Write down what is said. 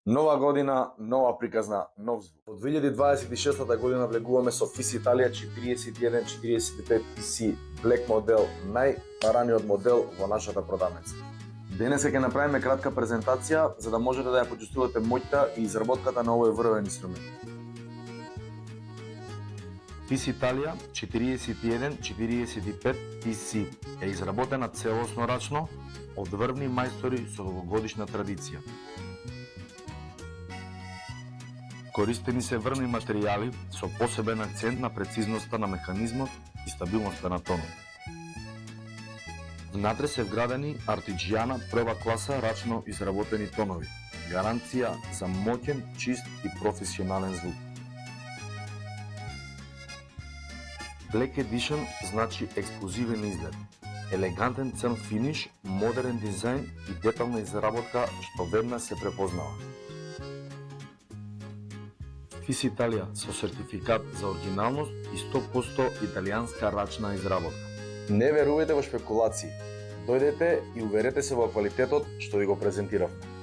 Нова година, нова приказна, нов звук. Во 2026 година влегуваме со FIS Italia 4145 PC Black модел, најраниот модел во нашата продавница. Денес ќе направиме кратка презентација за да можете да ја почувствувате моќта и изработката на овој врвен инструмент. FIS Italia 4145 PC е изработена целосно рачно од врвни мајстори со долгогодишна традиција. Користени се врвни материјали со посебен акцент на прецизноста на механизмот и стабилноста на тонот. Внатре се вградени Artigiana прва класа рачно изработени тонови, гаранција за моќен, чист и професионален звук. Black Edition значи ексклузивен изглед, елегантен црн финиш, модерен дизајн и детална изработка што веднаш се препознава. FIS Italia со сертификат за оригиналност и 100% италијанска рачна изработка. Не верувајте во шпекулации. Дојдете и уверете се во квалитетот што ви го презентиравме.